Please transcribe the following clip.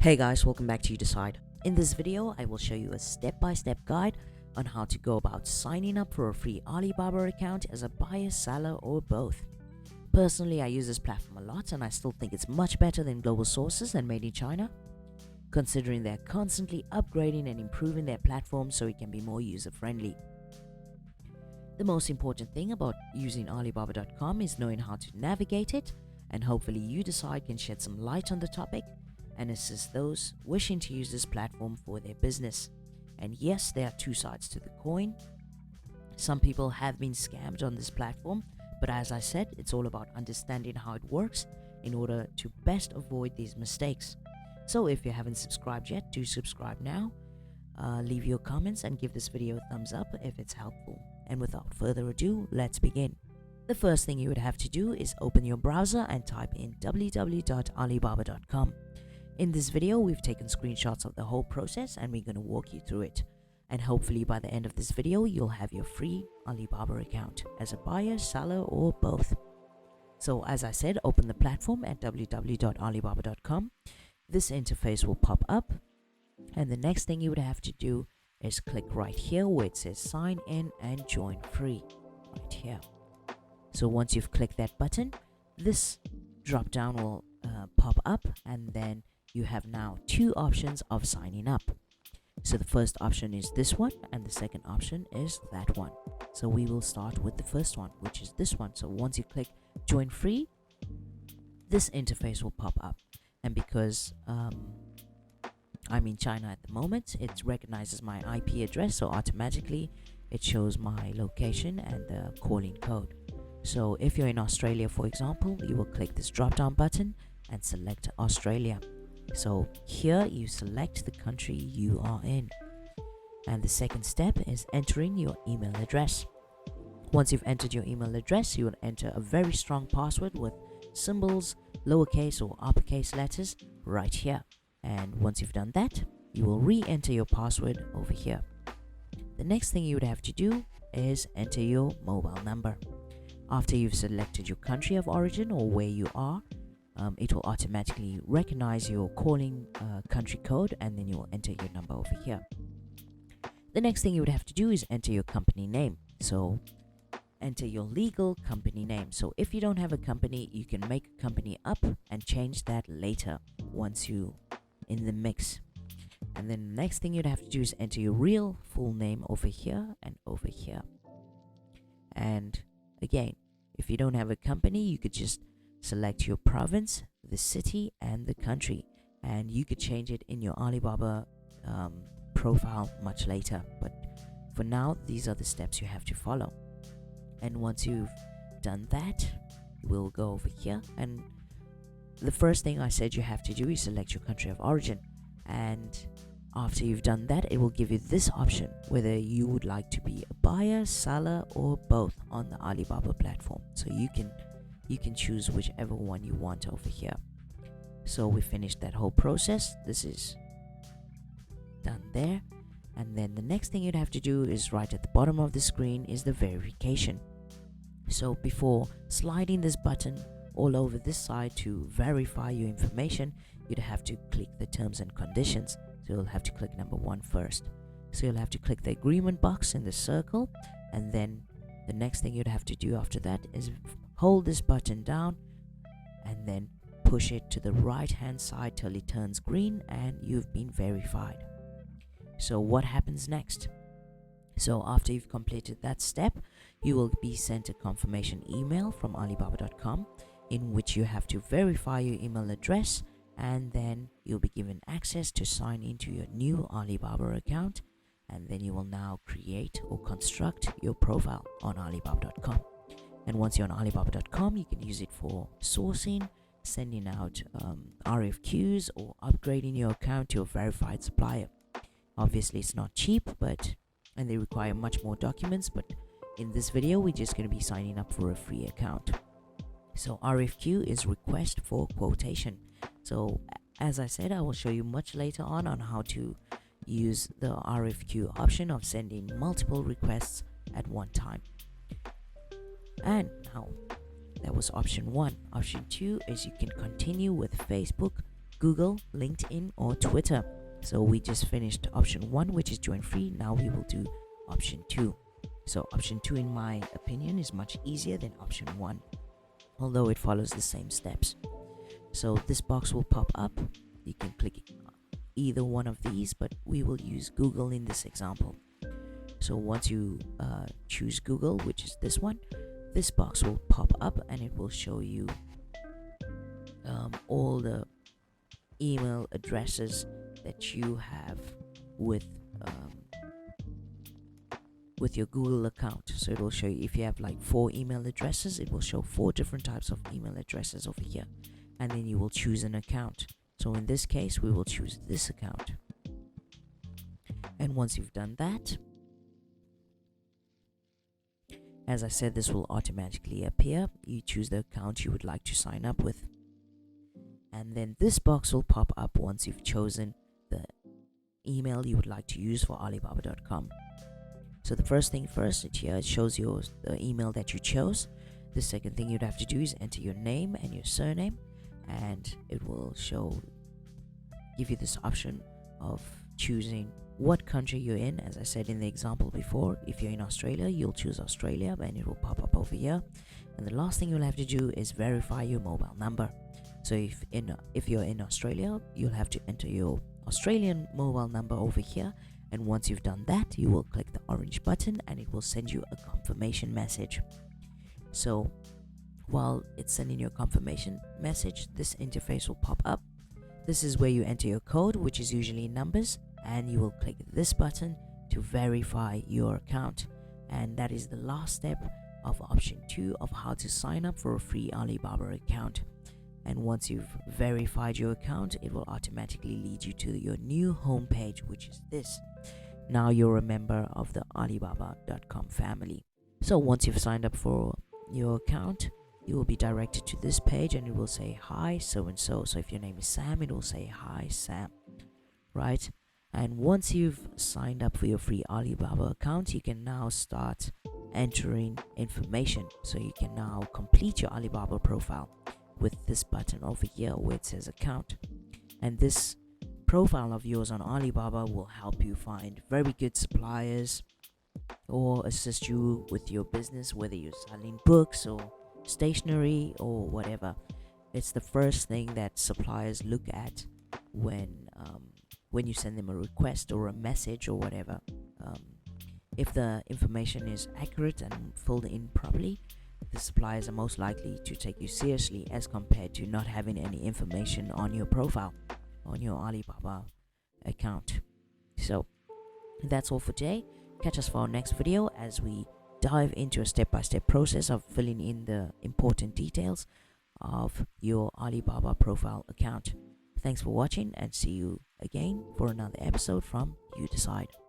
Hey guys, welcome back to UDCYD. In this video, I will show you a step-by-step guide on how to go about signing up for a free Alibaba account as a buyer, seller, or both. Personally, I use this platform a lot and I still think it's much better than global sources and made in China, considering they're constantly upgrading and improving their platform so it can be more user-friendly. The most important thing about using Alibaba.com is knowing how to navigate it, and hopefully UDCYD can shed some light on the topic and assist those wishing to use this platform for their business. And yes, there are two sides to the coin. Some people have been scammed on this platform, but as I said, it's all about understanding how it works in order to best avoid these mistakes. So if you haven't subscribed yet, do subscribe now. Leave your comments and give this video a thumbs up if it's helpful. And without further ado, let's begin. The first thing you would have to do is open your browser and type in www.alibaba.com. In this video, we've taken screenshots of the whole process and we're going to walk you through it. And hopefully by the end of this video, you'll have your free Alibaba account as a buyer, seller, or both. So as I said, open the platform at www.alibaba.com. This interface will pop up. And the next thing you would have to do is click right here where it says sign in and join free. Right here. So once you've clicked that button, this drop down will pop up, and then you have now two options of signing up. So the first option is this one and the second option is that one. So we will start with the first one, which is this one. So once you click join free, this interface will pop up, and because I'm in China at the moment, it recognizes my IP address, so automatically it shows my location and the calling code. So if you're in Australia, for example, you will click this drop down button and select Australia. So here you select the country you are in. And the second step is entering your email address. Once you've entered your email address, you will enter a very strong password with symbols, lowercase or uppercase letters right here. And once you've done that, you will re-enter your password over here. The next thing you would have to do is enter your mobile number. After you've selected your country of origin or where you are, it will automatically recognize your calling country code, and then you will enter your number over here. The next thing you would have to do is enter your company name. So enter your legal company name. So if you don't have a company, you can make a company up and change that later once you in the mix. And then the next thing you'd have to do is enter your real full name over here and over here. And again, if you don't have a company, you could just select your province, the city, and the country, and you could change it in your Alibaba profile much later. But for now, these are the steps you have to follow. And once you've done that, we'll go over here, and the first thing I said you have to do is select your country of origin. And after you've done that, it will give you this option whether you would like to be a buyer, seller, or both on the Alibaba platform. So you can choose whichever one you want over here. So we finished that whole process. This is done there. And then the next thing you'd have to do is right at the bottom of the screen is the verification. So before sliding this button all over this side to verify your information, you'd have to click the terms and conditions. So you'll have to click number 1 first. So you'll have to click the agreement box in the circle, and then the next thing you'd have to do after that is hold this button down and then push it to the right hand side till it turns green and you've been verified. So what happens next? So after you've completed that step, you will be sent a confirmation email from Alibaba.com in which you have to verify your email address, and then you'll be given access to sign into your new Alibaba account, and then you will now create or construct your profile on Alibaba.com. And once you're on Alibaba.com, you can use it for sourcing, sending out RFQs, or upgrading your account to a verified supplier. Obviously, it's not cheap, and they require much more documents, but in this video, we're just going to be signing up for a free account. So RFQ is request for quotation. So as I said, I will show you much later on how to use the RFQ option of sending multiple requests at one time. And now that was option 1. Option 2 is you can continue with Facebook, Google, LinkedIn, or Twitter. So we just finished option 1, which is join free. Now we will do option 2. So option 2, in my opinion, is much easier than option 1, although it follows the same steps. So this box will pop up. You can click either one of these, but we will use Google in this example. So once you choose Google, which is this one, this box will pop up and it will show you all the email addresses that you have with your Google account. So it will show you, if you have like 4 email addresses, it will show 4 different types of email addresses over here, and then you will choose an account. So in this case, we will choose this account. And once you've done that, as I said, this will automatically appear. You choose the account you would like to sign up with, and then this box will pop up once you've chosen the email you would like to use for Alibaba.com. So the first thing first, it shows you the email that you chose. The second thing you'd have to do is enter your name and your surname, and it will give you this option of choosing what country you're in. As I said in the example before, if you're in Australia, you'll choose Australia, and it will pop up over here. And the last thing you'll have to do is verify your mobile number. So if you're in Australia, you'll have to enter your Australian mobile number over here, and once you've done that, you will click the orange button and it will send you a confirmation message. So while it's sending your confirmation message, this interface will pop up. This is where you enter your code, which is usually numbers, and you will click this button to verify your account. And that is the last step of option 2 of how to sign up for a free Alibaba account. And once you've verified your account, it will automatically lead you to your new homepage, which is this. Now you're a member of the Alibaba.com family. So once you've signed up for your account, you will be directed to this page, and it will say hi so and so. So if your name is Sam, it will say hi Sam, right? And once you've signed up for your free Alibaba account, you can now start entering information. So you can now complete your Alibaba profile with this button over here where it says account. And this profile of yours on Alibaba will help you find very good suppliers or assist you with your business, whether you're selling books or stationery or whatever. It's the first thing that suppliers look at when you send them a request or a message or whatever. If the information is accurate and filled in properly, the suppliers are most likely to take you seriously, as compared to not having any information on your profile, on your Alibaba account. So that's all for today. Catch us for our next video as we dive into a step-by-step process of filling in the important details of your Alibaba profile account. Thanks for watching, and see you again for another episode from UDCYD.